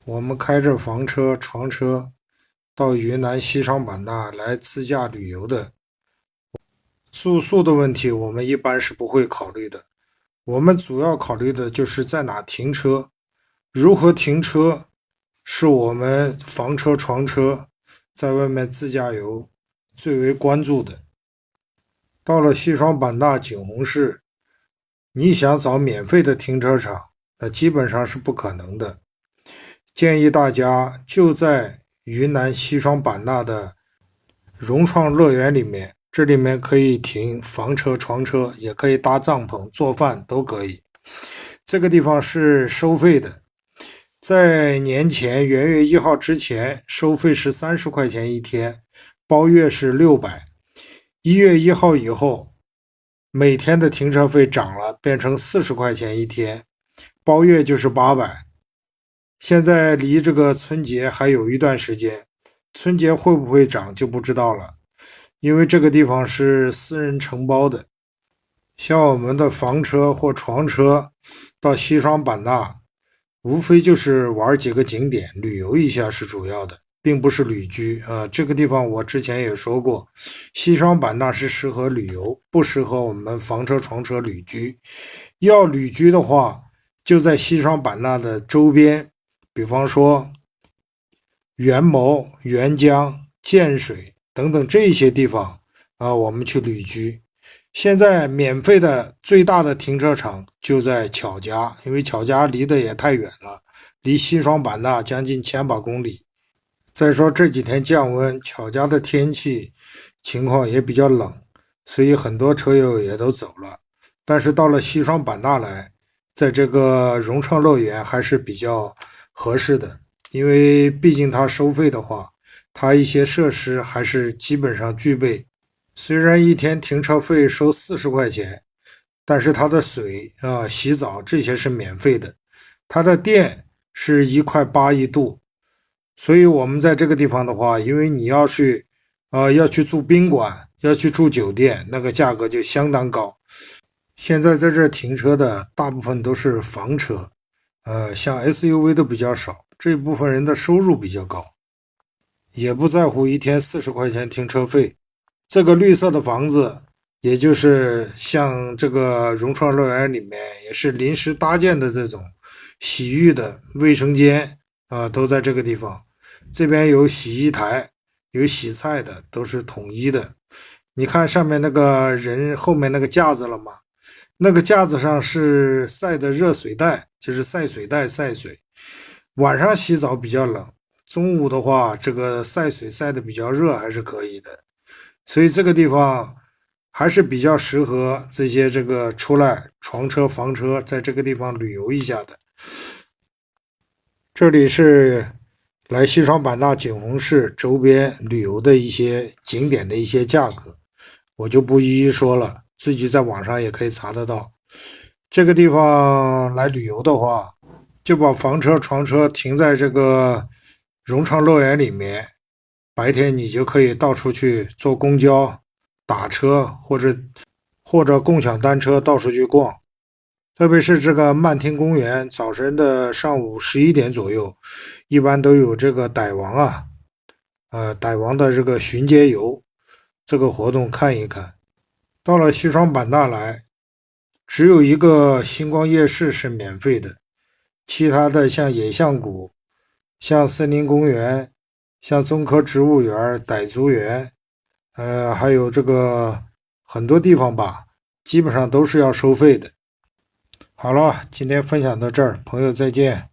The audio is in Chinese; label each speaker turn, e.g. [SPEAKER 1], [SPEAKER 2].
[SPEAKER 1] 我们开着房车、床车到云南西双版纳来自驾旅游的，住宿的问题我们一般是不会考虑的。我们主要考虑的就是在哪停车，如何停车，是我们房车、床车在外面自驾游最为关注的。到了西双版纳景洪市，你想找免费的停车场，那基本上是不可能的。建议大家就在云南西双版纳的融创乐园里面，这里面可以停房车、床车，也可以搭帐篷、做饭都可以。这个地方是收费的，在年前元月1号之前，收费是30块钱一天，包月是600。1月1号以后，每天的停车费涨了，变成40块钱一天，包月就是800。现在离这个春节还有一段时间，春节会不会涨就不知道了，因为这个地方是私人承包的。像我们的房车或床车到西双版纳，无非就是玩几个景点，旅游一下是主要的，并不是旅居。这个地方我之前也说过，西双版纳是适合旅游，不适合我们房车、床车旅居。要旅居的话，就在西双版纳的周边，比方说元谋、沅江、建水等等这些地方我们去旅居。现在免费的最大的停车场就在巧家，因为巧家离得也太远了，离西双版纳将近千把公里。再说这几天降温，巧家的天气情况也比较冷，所以很多车友也都走了。但是到了西双版纳来，在这个融创乐园还是比较合适的，因为毕竟它收费的话，它一些设施还是基本上具备。虽然一天停车费收40块钱，但是它的水洗澡这些是免费的，它的电是1块8一度。所以我们在这个地方的话，因为你要去住宾馆，要去住酒店，那个价格就相当高。现在在这停车的大部分都是房车，像 SUV 都比较少，这部分人的收入比较高，也不在乎一天40块钱停车费。这个绿色的房子，也就是像这个融创乐园里面也是临时搭建的这种洗浴的卫生间都在这个地方。这边有洗衣台，有洗菜的，都是统一的。你看上面那个人后面那个架子了吗？那个架子上是晒的热水袋，就是晒水袋晒水。晚上洗澡比较冷，中午的话，这个晒水晒的比较热，还是可以的。所以这个地方还是比较适合这些这个出来床车、房车在这个地方旅游一下的。这里是来西双版纳景洪市周边旅游的一些景点的一些价格，我就不一一说了，自己在网上也可以查得到。这个地方来旅游的话，就把房车、床车停在这个融创乐园里面，白天你就可以到处去坐公交、打车或者共享单车到处去逛。特别是这个漫天公园，早晨的上午11点左右，一般都有这个歹王歹王的这个巡街游这个活动看一看。到了西双版纳来，只有一个星光夜市是免费的，其他的像野象谷、像森林公园、像中科植物园、傣族园，还有这个很多地方吧，基本上都是要收费的。好了，今天分享到这儿，朋友再见。